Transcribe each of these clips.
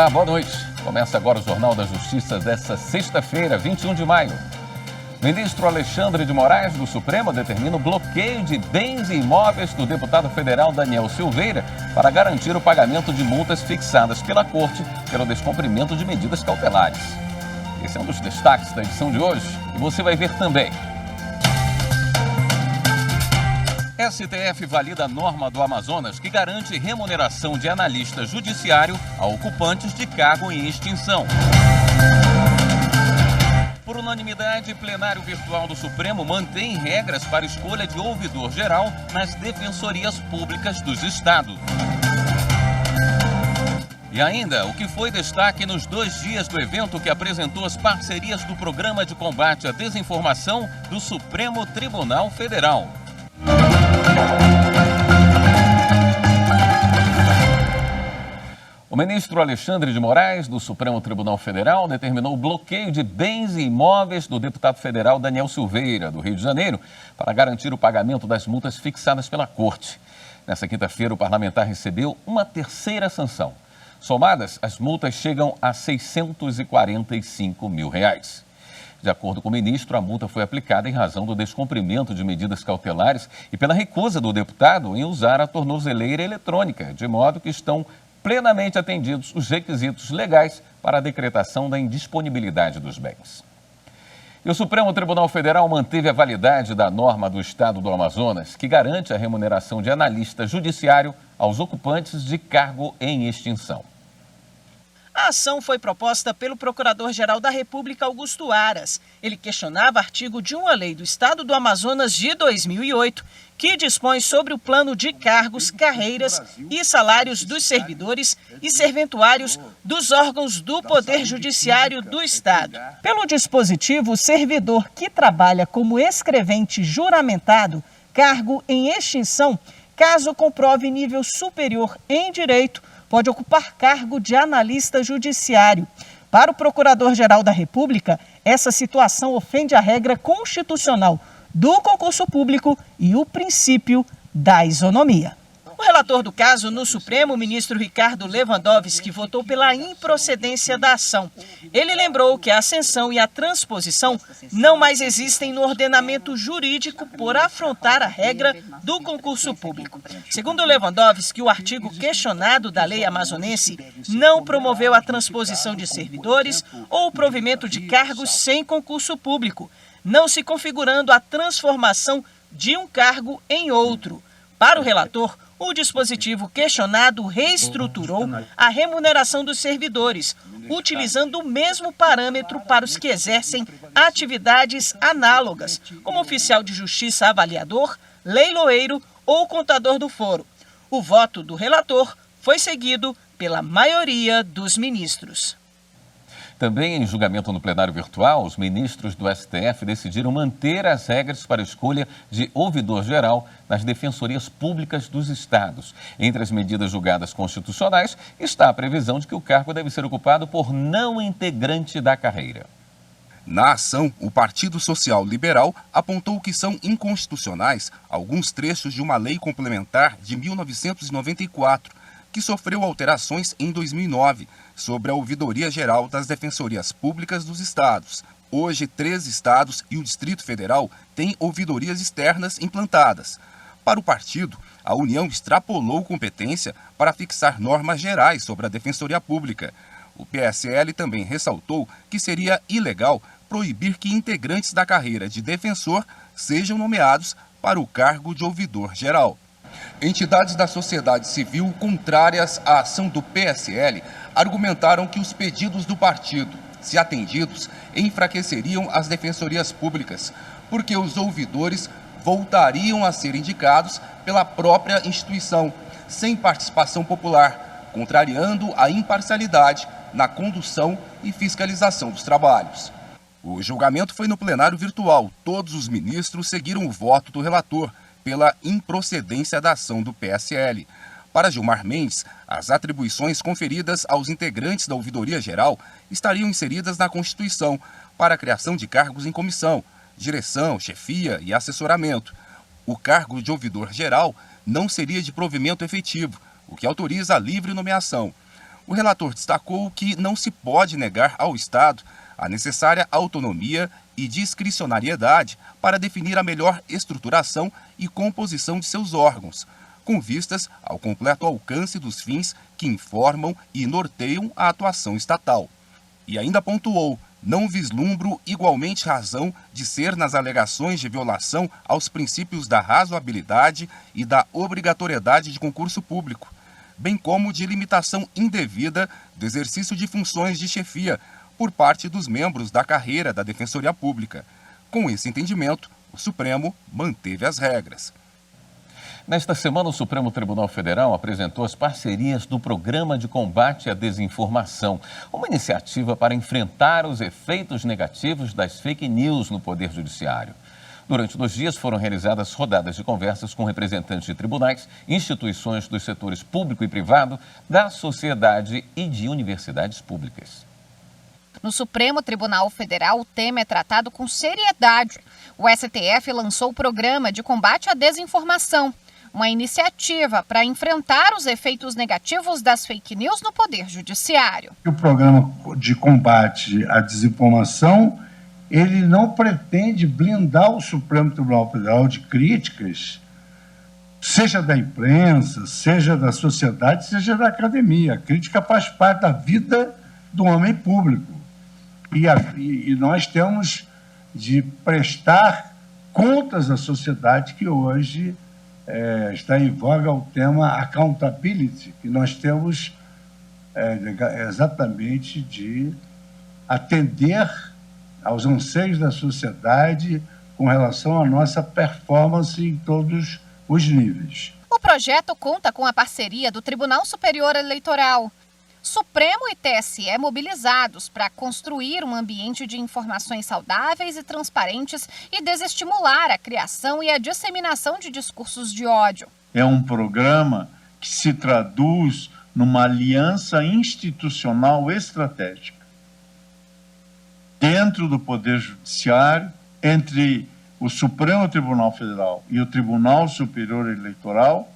Olá, boa noite. Começa agora o Jornal da Justiça desta sexta-feira, 21 de maio. Ministro Alexandre de Moraes, do Supremo, determina o bloqueio de bens e imóveis do deputado federal Daniel Silveira para garantir o pagamento de multas fixadas pela Corte pelo descumprimento de medidas cautelares. Esse é um dos destaques da edição de hoje e você vai ver também. STF valida a norma do Amazonas que garante remuneração de analista judiciário a ocupantes de cargo em extinção. Por unanimidade, plenário virtual do Supremo mantém regras para escolha de ouvidor geral nas defensorias públicas dos estados. E ainda, o que foi destaque nos 2 dias do evento que apresentou as parcerias do Programa de Combate à Desinformação do Supremo Tribunal Federal. O ministro Alexandre de Moraes, do Supremo Tribunal Federal, determinou o bloqueio de bens e imóveis do deputado federal Daniel Silveira, do Rio de Janeiro, para garantir o pagamento das multas fixadas pela Corte. Nessa quinta-feira, o parlamentar recebeu uma terceira sanção. Somadas, as multas chegam a R$ 645 mil. De acordo com o ministro, a multa foi aplicada em razão do descumprimento de medidas cautelares e pela recusa do deputado em usar a tornozeleira eletrônica, de modo que estão plenamente atendidos os requisitos legais para a decretação da indisponibilidade dos bens. E o Supremo Tribunal Federal manteve a validade da norma do Estado do Amazonas, que garante a remuneração de analista judiciário aos ocupantes de cargo em extinção. A ação foi proposta pelo Procurador-Geral da República, Augusto Aras. Ele questionava artigo de uma lei do Estado do Amazonas de 2008, que dispõe sobre o plano de cargos, carreiras e salários dos servidores e serventuários dos órgãos do Poder Judiciário do Estado. Pelo dispositivo, o servidor que trabalha como escrevente juramentado, cargo em extinção, caso comprove nível superior em direito, pode ocupar cargo de analista judiciário. Para o Procurador-Geral da República, essa situação ofende a regra constitucional do concurso público e o princípio da isonomia. O relator do caso no Supremo, o ministro Ricardo Lewandowski, votou pela improcedência da ação. Ele lembrou que a ascensão e a transposição não mais existem no ordenamento jurídico por afrontar a regra do concurso público. Segundo Lewandowski, o artigo questionado da lei amazonense não promoveu a transposição de servidores ou o provimento de cargos sem concurso público, não se configurando a transformação de um cargo em outro. Para o relator, o dispositivo questionado reestruturou a remuneração dos servidores, utilizando o mesmo parâmetro para os que exercem atividades análogas, como oficial de justiça avaliador, leiloeiro ou contador do foro. O voto do relator foi seguido pela maioria dos ministros. Também em julgamento no plenário virtual, os ministros do STF decidiram manter as regras para a escolha de ouvidor-geral nas defensorias públicas dos estados. Entre as medidas julgadas constitucionais está a previsão de que o cargo deve ser ocupado por não integrante da carreira. Na ação, o Partido Social Liberal apontou que são inconstitucionais alguns trechos de uma lei complementar de 1994, que sofreu alterações em 2009, sobre a ouvidoria geral das defensorias públicas dos estados. Hoje, 13 estados e o Distrito Federal têm ouvidorias externas implantadas. Para o partido, a União extrapolou competência para fixar normas gerais sobre a defensoria pública. O PSL também ressaltou que seria ilegal proibir que integrantes da carreira de defensor sejam nomeados para o cargo de ouvidor geral. Entidades da sociedade civil contrárias à ação do PSL argumentaram que os pedidos do partido, se atendidos, enfraqueceriam as defensorias públicas, porque os ouvidores voltariam a ser indicados pela própria instituição, sem participação popular, contrariando a imparcialidade na condução e fiscalização dos trabalhos. O julgamento foi no plenário virtual. Todos os ministros seguiram o voto do relator pela improcedência da ação do PSL. Para Gilmar Mendes, as atribuições conferidas aos integrantes da Ouvidoria Geral estariam inseridas na Constituição para a criação de cargos em comissão, direção, chefia e assessoramento. O cargo de ouvidor geral não seria de provimento efetivo, o que autoriza a livre nomeação. O relator destacou que não se pode negar ao Estado a necessária autonomia e discricionariedade para definir a melhor estruturação e composição de seus órgãos, com vistas ao completo alcance dos fins que informam e norteiam a atuação estatal. E ainda pontuou: não vislumbro igualmente razão de ser nas alegações de violação aos princípios da razoabilidade e da obrigatoriedade de concurso público, bem como de limitação indevida do exercício de funções de chefia por parte dos membros da carreira da Defensoria Pública. Com esse entendimento, o Supremo manteve as regras. Nesta semana, o Supremo Tribunal Federal apresentou as parcerias do Programa de Combate à Desinformação, uma iniciativa para enfrentar os efeitos negativos das fake news no Poder Judiciário. Durante 2 dias foram realizadas rodadas de conversas com representantes de tribunais, instituições dos setores público e privado, da sociedade e de universidades públicas. No Supremo Tribunal Federal, o tema é tratado com seriedade. O STF lançou o Programa de Combate à Desinformação, uma iniciativa para enfrentar os efeitos negativos das fake news no Poder Judiciário. O Programa de Combate à Desinformação, ele não pretende blindar o Supremo Tribunal Federal de críticas, seja da imprensa, seja da sociedade, seja da academia. A crítica faz parte da vida do homem público. E nós temos de prestar contas à sociedade, que hoje está em voga o tema accountability, que nós temos exatamente de atender aos anseios da sociedade com relação à nossa performance em todos os níveis. O projeto conta com a parceria do Tribunal Superior Eleitoral, Supremo e TSE mobilizados para construir um ambiente de informações saudáveis e transparentes e desestimular a criação e a disseminação de discursos de ódio. É um programa que se traduz numa aliança institucional estratégica dentro do Poder Judiciário, entre o Supremo Tribunal Federal e o Tribunal Superior Eleitoral,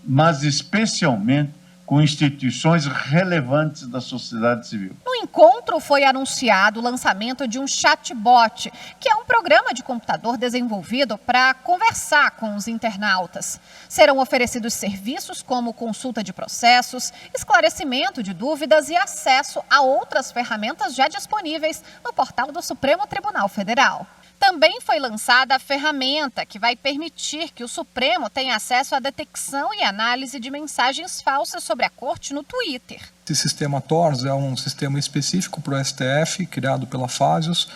mas especialmente com instituições relevantes da sociedade civil. No encontro foi anunciado o lançamento de um chatbot, que é um programa de computador desenvolvido para conversar com os internautas. Serão oferecidos serviços como consulta de processos, esclarecimento de dúvidas e acesso a outras ferramentas já disponíveis no portal do Supremo Tribunal Federal. Também foi lançada a ferramenta que vai permitir que o Supremo tenha acesso à detecção e análise de mensagens falsas sobre a Corte no Twitter. Esse sistema TORS é um sistema específico para o STF, criado pela Fasios,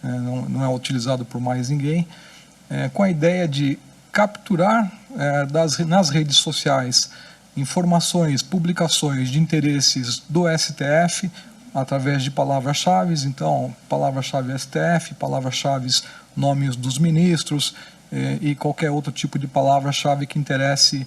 não é utilizado por mais ninguém, com a ideia de capturar nas redes sociais informações, publicações de interesses do STF, através de palavras-chave, então, palavra-chave STF, palavra-chave nomes dos ministros e qualquer outro tipo de palavra-chave que interesse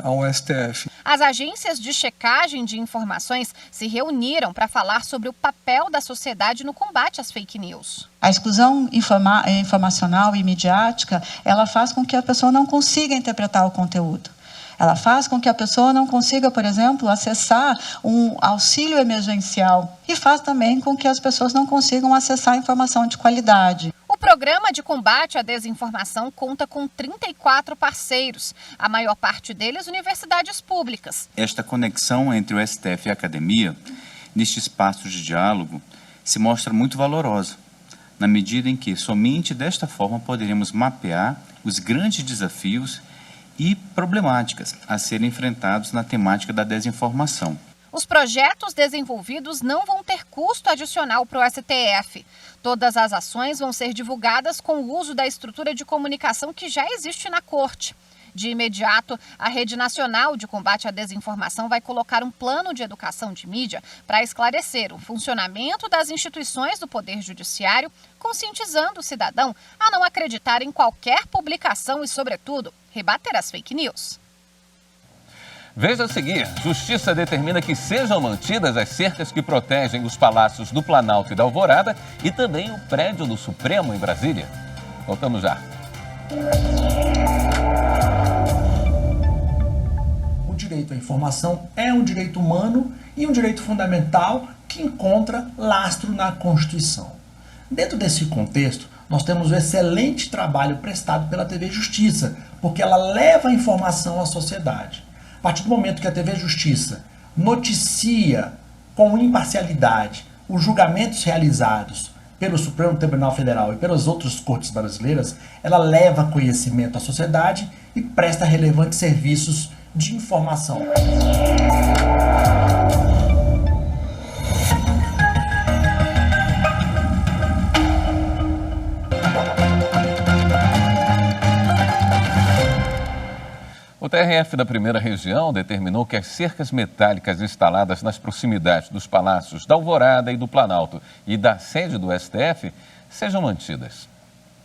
ao STF. As agências de checagem de informações se reuniram para falar sobre o papel da sociedade no combate às fake news. A exclusão informacional e midiática, ela faz com que a pessoa não consiga interpretar o conteúdo. Ela faz com que a pessoa não consiga, por exemplo, acessar um auxílio emergencial e faz também com que as pessoas não consigam acessar informação de qualidade. O programa de combate à desinformação conta com 34 parceiros, a maior parte deles universidades públicas. Esta conexão entre o STF e a academia, neste espaço de diálogo, se mostra muito valorosa, na medida em que somente desta forma poderemos mapear os grandes desafios e problemáticas a serem enfrentados na temática da desinformação. Os projetos desenvolvidos não vão ter custo adicional para o STF. Todas as ações vão ser divulgadas com o uso da estrutura de comunicação que já existe na Corte. De imediato, a Rede Nacional de Combate à Desinformação vai colocar um plano de educação de mídia para esclarecer o funcionamento das instituições do Poder Judiciário, conscientizando o cidadão a não acreditar em qualquer publicação e, sobretudo, rebater as fake news. Veja a seguir, Justiça determina que sejam mantidas as cercas que protegem os palácios do Planalto e da Alvorada e também o prédio do Supremo em Brasília. Voltamos já. O direito à informação é um direito humano e um direito fundamental que encontra lastro na Constituição. Dentro desse contexto, nós temos o excelente trabalho prestado pela TV Justiça, porque ela leva a informação à sociedade. A partir do momento que a TV Justiça noticia com imparcialidade os julgamentos realizados pelo Supremo Tribunal Federal e pelas outras cortes brasileiras, ela leva conhecimento à sociedade e presta relevantes serviços de informação. O TRF da Primeira Região determinou que as cercas metálicas instaladas nas proximidades dos palácios da Alvorada e do Planalto e da sede do STF sejam mantidas.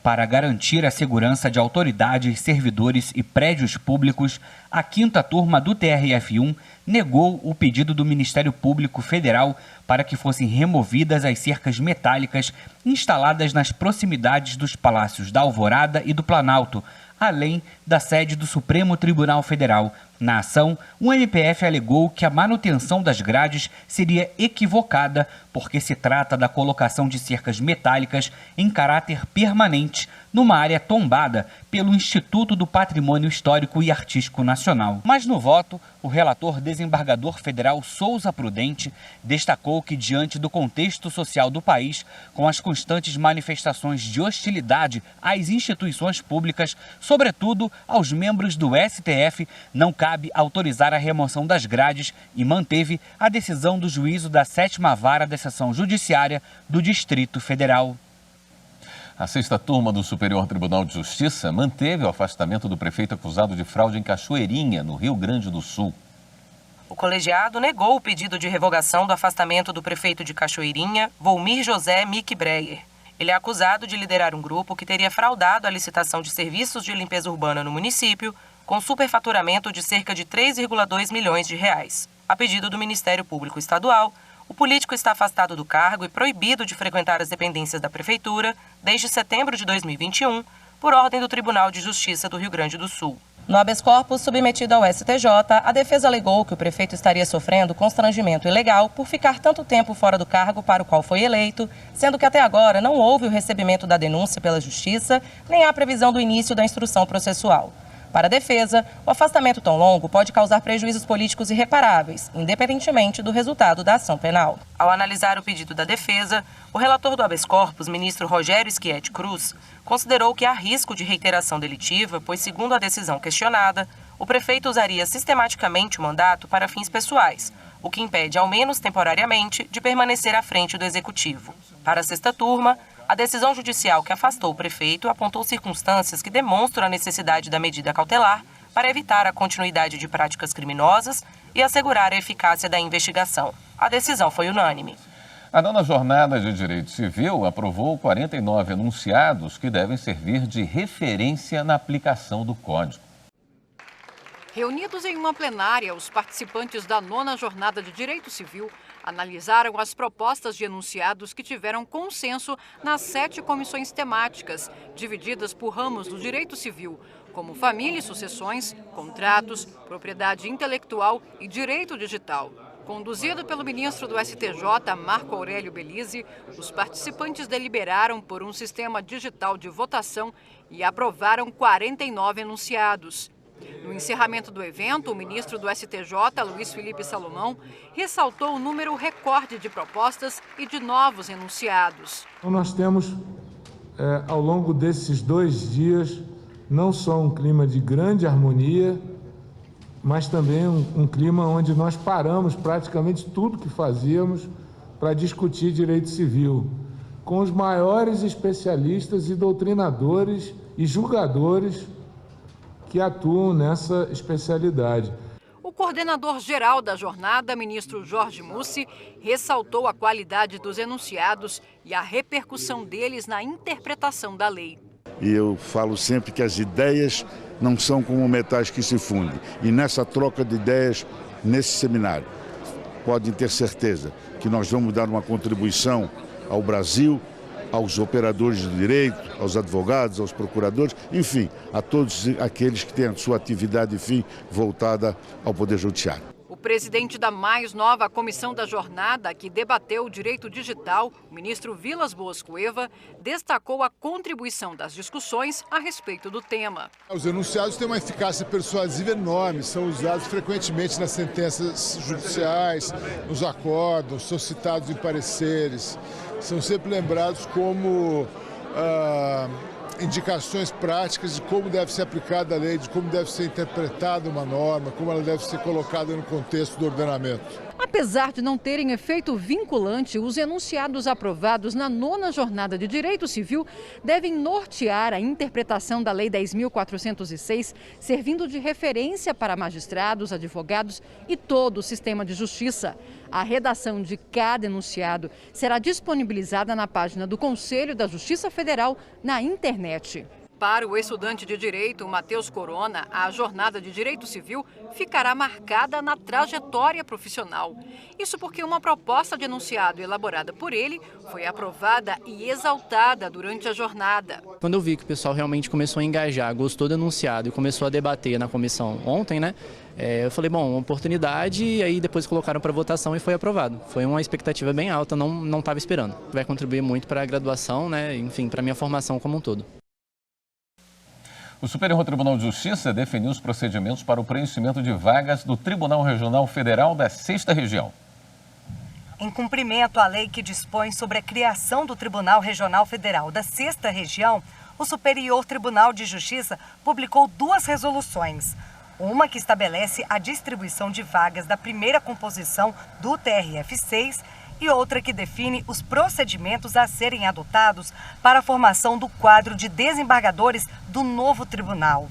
Para garantir a segurança de autoridades, servidores e prédios públicos, a 5ª turma do TRF1 negou o pedido do Ministério Público Federal para que fossem removidas as cercas metálicas instaladas nas proximidades dos palácios da Alvorada e do Planalto, além da sede do Supremo Tribunal Federal. Na ação, o MPF alegou que a manutenção das grades seria equivocada porque se trata da colocação de cercas metálicas em caráter permanente numa área tombada pelo Instituto do Patrimônio Histórico e Artístico Nacional. Mas no voto, o relator desembargador federal Souza Prudente destacou que, diante do contexto social do país, com as constantes manifestações de hostilidade às instituições públicas, sobretudo aos membros do STF, não cabe autorizar a remoção das grades e manteve a decisão do juízo da 7ª Vara da Seção Judiciária do Distrito Federal. A 6ª turma do Superior Tribunal de Justiça manteve o afastamento do prefeito acusado de fraude em Cachoeirinha, no Rio Grande do Sul. O colegiado negou o pedido de revogação do afastamento do prefeito de Cachoeirinha, Volmir José Mick Breyer. Ele é acusado de liderar um grupo que teria fraudado a licitação de serviços de limpeza urbana no município, com superfaturamento de cerca de 3,2 milhões de reais. A pedido do Ministério Público Estadual, o político está afastado do cargo e proibido de frequentar as dependências da Prefeitura desde setembro de 2021, por ordem do Tribunal de Justiça do Rio Grande do Sul. No habeas corpus submetido ao STJ, a defesa alegou que o prefeito estaria sofrendo constrangimento ilegal por ficar tanto tempo fora do cargo para o qual foi eleito, sendo que até agora não houve o recebimento da denúncia pela Justiça, nem há previsão do início da instrução processual. Para a defesa, o afastamento tão longo pode causar prejuízos políticos irreparáveis, independentemente do resultado da ação penal. Ao analisar o pedido da defesa, o relator do habeas corpus, ministro Rogério Schietti Cruz, considerou que há risco de reiteração delitiva, pois, segundo a decisão questionada, o prefeito usaria sistematicamente o mandato para fins pessoais, o que impede, ao menos temporariamente, de permanecer à frente do executivo. Para a 6ª turma, a decisão judicial que afastou o prefeito apontou circunstâncias que demonstram a necessidade da medida cautelar para evitar a continuidade de práticas criminosas e assegurar a eficácia da investigação. A decisão foi unânime. A 9ª Jornada de Direito Civil aprovou 49 enunciados que devem servir de referência na aplicação do Código. Reunidos em uma plenária, os participantes da 9ª Jornada de Direito Civil analisaram as propostas de enunciados que tiveram consenso nas 7 comissões temáticas, divididas por ramos do direito civil, como família e sucessões, contratos, propriedade intelectual e direito digital. Conduzido pelo ministro do STJ, Marco Aurélio Belize, os participantes deliberaram por um sistema digital de votação e aprovaram 49 enunciados. No encerramento do evento, o ministro do STJ, Luiz Felipe Salomão, ressaltou o número recorde de propostas e de novos enunciados. Então nós temos, ao longo desses 2 dias, não só um clima de grande harmonia, mas também um clima onde nós paramos praticamente tudo que fazíamos para discutir direito civil, com os maiores especialistas e doutrinadores e julgadores que atuam nessa especialidade. O coordenador-geral da jornada, ministro Jorge Mussi, ressaltou a qualidade dos enunciados e a repercussão deles na interpretação da lei. E eu falo sempre que as ideias não são como metais que se fundem. E nessa troca de ideias, nesse seminário, podem ter certeza que nós vamos dar uma contribuição ao Brasil, aos operadores de direito, aos advogados, aos procuradores, enfim, a todos aqueles que têm a sua atividade, enfim, voltada ao Poder Judiciário. O presidente da mais nova comissão da jornada, que debateu o direito digital, o ministro Vilas Boas Cueva, destacou a contribuição das discussões a respeito do tema. Os enunciados têm uma eficácia persuasiva enorme, são usados frequentemente nas sentenças judiciais, nos acórdãos, são citados em pareceres, são sempre lembrados como indicações práticas de como deve ser aplicada a lei, de como deve ser interpretada uma norma, como ela deve ser colocada no contexto do ordenamento. Apesar de não terem efeito vinculante, os enunciados aprovados na 9ª Jornada de Direito Civil devem nortear a interpretação da Lei 10.406, servindo de referência para magistrados, advogados e todo o sistema de justiça. A redação de cada enunciado será disponibilizada na página do Conselho da Justiça Federal na internet. Para o estudante de Direito, Matheus Corona, a jornada de Direito Civil ficará marcada na trajetória profissional. Isso porque uma proposta de enunciado elaborada por ele foi aprovada e exaltada durante a jornada. Quando eu vi que o pessoal realmente começou a engajar, gostou do enunciado e começou a debater na comissão ontem, né? Eu falei, bom, uma oportunidade, e aí depois colocaram para votação e foi aprovado. Foi uma expectativa bem alta, não estava esperando. Vai contribuir muito para a graduação, né? Enfim, para a minha formação como um todo. O Superior Tribunal de Justiça definiu os procedimentos para o preenchimento de vagas do Tribunal Regional Federal da 6ª Região. Em cumprimento à lei que dispõe sobre a criação do Tribunal Regional Federal da 6ª Região, o Superior Tribunal de Justiça publicou 2 resoluções. Uma que estabelece a distribuição de vagas da primeira composição do TRF6 e outra que define os procedimentos a serem adotados para a formação do quadro de desembargadores do novo tribunal.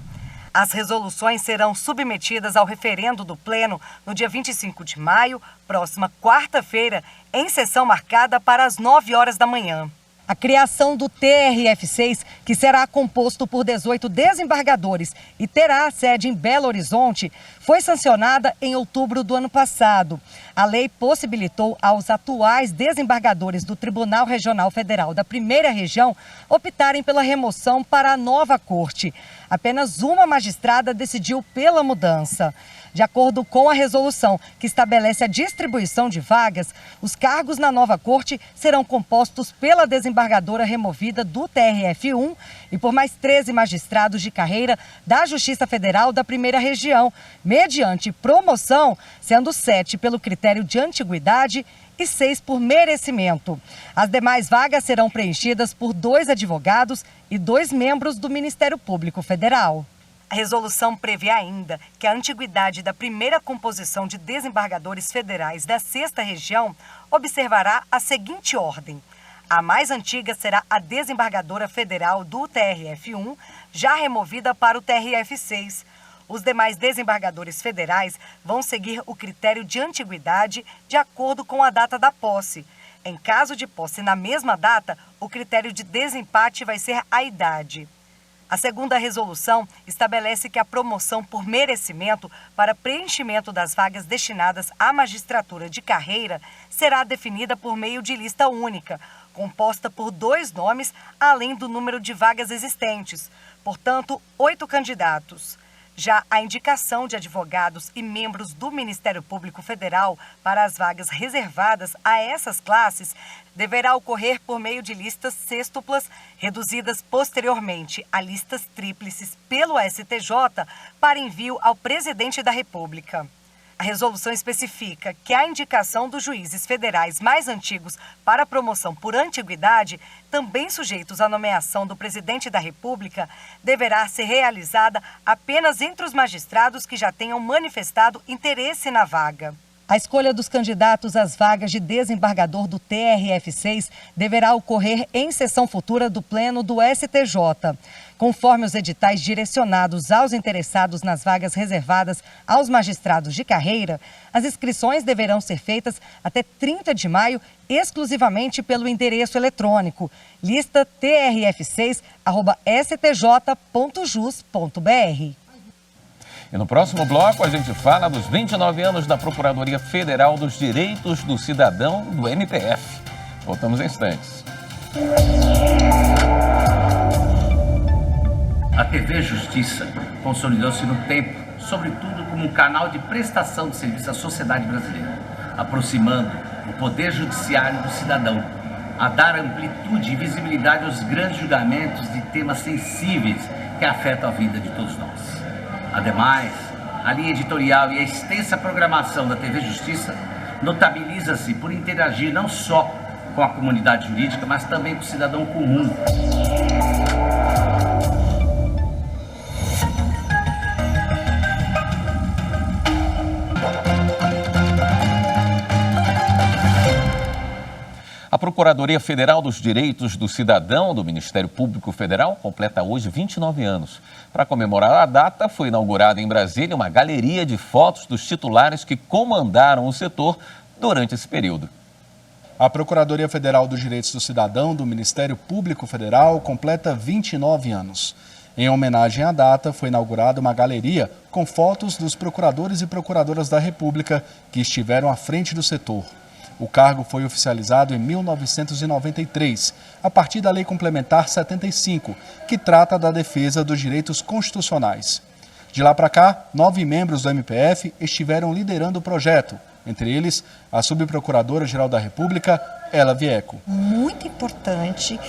As resoluções serão submetidas ao referendo do Pleno no dia 25 de maio, próxima quarta-feira, em sessão marcada para as 9 horas da manhã. A criação do TRF6, que será composto por 18 desembargadores e terá sede em Belo Horizonte, foi sancionada em outubro do ano passado. A lei possibilitou aos atuais desembargadores do Tribunal Regional Federal da 1ª Região optarem pela remoção para a nova corte. Apenas uma magistrada decidiu pela mudança. De acordo com a resolução que estabelece a distribuição de vagas, os cargos na nova corte serão compostos pela desembargadora removida do TRF1 e por mais 13 magistrados de carreira da Justiça Federal da 1ª Região, mediante promoção, sendo 7 pelo critério de antiguidade e 6 por merecimento. As demais vagas serão preenchidas por 2 advogados e 2 membros do Ministério Público Federal. A resolução prevê ainda que a antiguidade da primeira composição de desembargadores federais da 6ª Região observará a seguinte ordem. A mais antiga será a desembargadora federal do TRF1, já removida para o TRF6. Os demais desembargadores federais vão seguir o critério de antiguidade de acordo com a data da posse. Em caso de posse na mesma data, o critério de desempate vai ser a idade. A segunda resolução estabelece que a promoção por merecimento para preenchimento das vagas destinadas à magistratura de carreira será definida por meio de lista única, composta por 2 nomes, além do número de vagas existentes, portanto, 8 candidatos. Já a indicação de advogados e membros do Ministério Público Federal para as vagas reservadas a essas classes deverá ocorrer por meio de listas sextuplas, reduzidas posteriormente a listas tríplices pelo STJ para envio ao Presidente da República. A resolução especifica que a indicação dos juízes federais mais antigos para promoção por antiguidade, também sujeitos à nomeação do Presidente da República, deverá ser realizada apenas entre os magistrados que já tenham manifestado interesse na vaga. A escolha dos candidatos às vagas de desembargador do TRF6 deverá ocorrer em sessão futura do Pleno do STJ. Conforme os editais direcionados aos interessados nas vagas reservadas aos magistrados de carreira, as inscrições deverão ser feitas até 30 de maio, exclusivamente pelo endereço eletrônico listatrf6@stj.jus.br. E no próximo bloco a gente fala dos 29 anos da Procuradoria Federal dos Direitos do Cidadão do MPF. Voltamos em instantes. A TV Justiça consolidou-se no tempo, sobretudo como um canal de prestação de serviço à sociedade brasileira, aproximando o poder judiciário do cidadão, a dar amplitude e visibilidade aos grandes julgamentos de temas sensíveis que afetam a vida de todos nós. Ademais, a linha editorial e a extensa programação da TV Justiça notabiliza-se por interagir não só com a comunidade jurídica, mas também com o cidadão comum. A Procuradoria Federal dos Direitos do Cidadão do Ministério Público Federal completa hoje 29 anos. Para comemorar a data, foi inaugurada em Brasília uma galeria de fotos dos titulares que comandaram o setor durante esse período. A Procuradoria Federal dos Direitos do Cidadão do Ministério Público Federal completa 29 anos. Em homenagem à data, foi inaugurada uma galeria com fotos dos procuradores e procuradoras da República que estiveram à frente do setor. O cargo foi oficializado em 1993, a partir da Lei Complementar 75, que trata da defesa dos direitos constitucionais. De lá para cá, 9 membros do MPF estiveram liderando o projeto, entre eles a subprocuradora-geral da República, Ela Vieco. Muito importante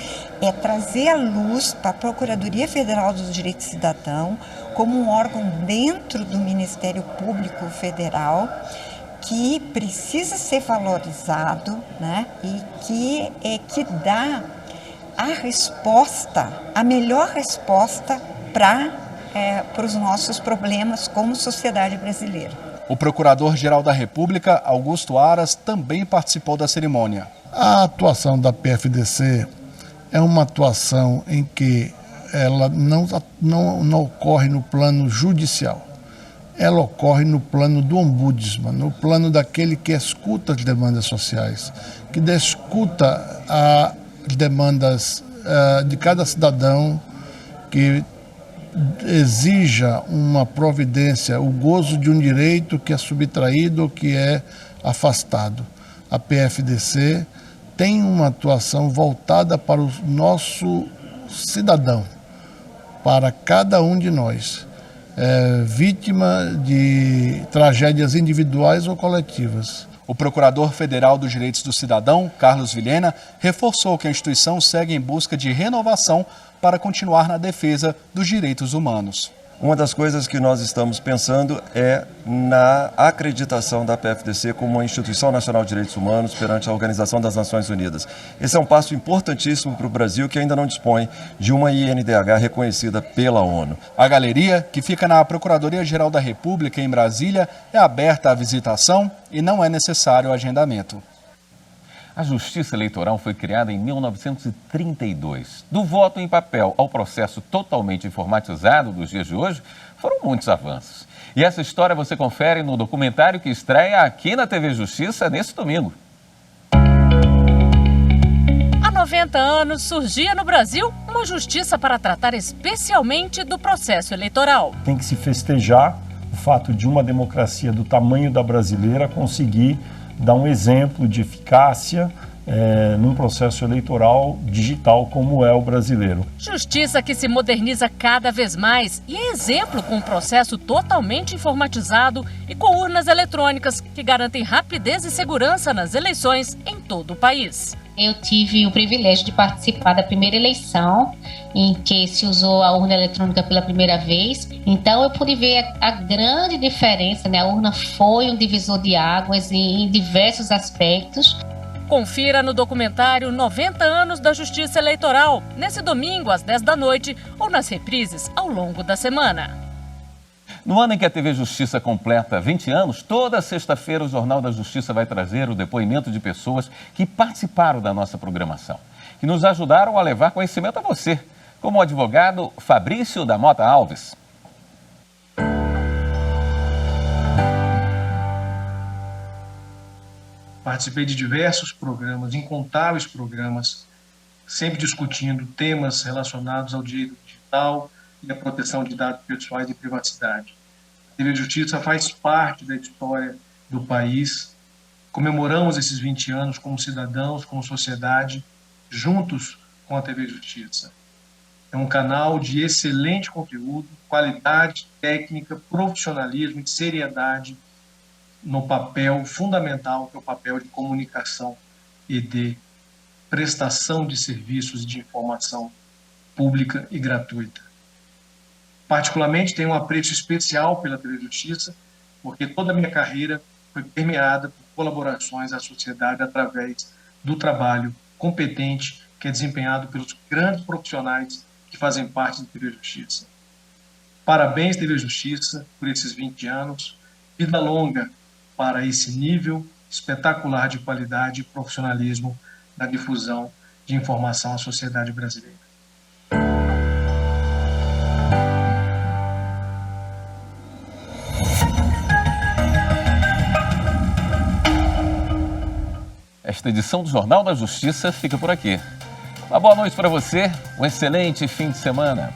é trazer à luz para a Procuradoria Federal dos Direitos do Cidadão como um órgão dentro do Ministério Público Federal que precisa ser valorizado, né? E que dá a resposta, a melhor resposta para os nossos problemas como sociedade brasileira. O Procurador-Geral da República, Augusto Aras, também participou da cerimônia. A atuação da PFDC é uma atuação em que ela não ocorre no plano judicial. Ela ocorre no plano do ombudsman, no plano daquele que escuta as demandas sociais, que escuta as demandas de cada cidadão, que exija uma providência, o gozo de um direito que é subtraído ou que é afastado. A PFDC tem uma atuação voltada para o nosso cidadão, para cada um de nós. Vítima de tragédias individuais ou coletivas. O Procurador Federal dos Direitos do Cidadão, Carlos Vilhena, reforçou que a instituição segue em busca de renovação para continuar na defesa dos direitos humanos. Uma das coisas que nós estamos pensando é na acreditação da PFDC como uma instituição nacional de direitos humanos perante a Organização das Nações Unidas. Esse é um passo importantíssimo para o Brasil, que ainda não dispõe de uma INDH reconhecida pela ONU. A galeria, que fica na Procuradoria-Geral da República em Brasília, é aberta à visitação e não é necessário o agendamento. A Justiça Eleitoral foi criada em 1932. Do voto em papel ao processo totalmente informatizado dos dias de hoje, foram muitos avanços. E essa história você confere no documentário que estreia aqui na TV Justiça nesse domingo. Há 90 anos surgia no Brasil uma justiça para tratar especialmente do processo eleitoral. Tem que se festejar o fato de uma democracia do tamanho da brasileira conseguir dar um exemplo de eficácia num processo eleitoral digital como é o brasileiro. Justiça que se moderniza cada vez mais e é exemplo com um processo totalmente informatizado e com urnas eletrônicas que garantem rapidez e segurança nas eleições em todo o país. Eu tive o privilégio de participar da primeira eleição em que se usou a urna eletrônica pela primeira vez. Então eu pude ver a grande diferença, né? A urna foi um divisor de águas em diversos aspectos. Confira no documentário 90 anos da Justiça Eleitoral, nesse domingo às 10 da noite ou nas reprises ao longo da semana. No ano em que a TV Justiça completa 20 anos, toda sexta-feira o Jornal da Justiça vai trazer o depoimento de pessoas que participaram da nossa programação, que nos ajudaram a levar conhecimento a você, como o advogado Fabrício da Mota Alves. Participei de diversos programas, incontáveis programas, sempre discutindo temas relacionados ao direito digital e à proteção de dados pessoais e privacidade. A TV Justiça faz parte da história do país. Comemoramos esses 20 anos como cidadãos, como sociedade, juntos com a TV Justiça. É um canal de excelente conteúdo, qualidade técnica, profissionalismo e seriedade no papel fundamental, que é o papel de comunicação e de prestação de serviços de informação pública e gratuita. Particularmente, tenho um apreço especial pela TV Justiça, porque toda a minha carreira foi permeada por colaborações à sociedade através do trabalho competente que é desempenhado pelos grandes profissionais que fazem parte da TV Justiça. Parabéns, TV Justiça, por esses 20 anos. Vida longa para esse nível espetacular de qualidade e profissionalismo na difusão de informação à sociedade brasileira. Esta edição do Jornal da Justiça fica por aqui. Uma boa noite para você, um excelente fim de semana.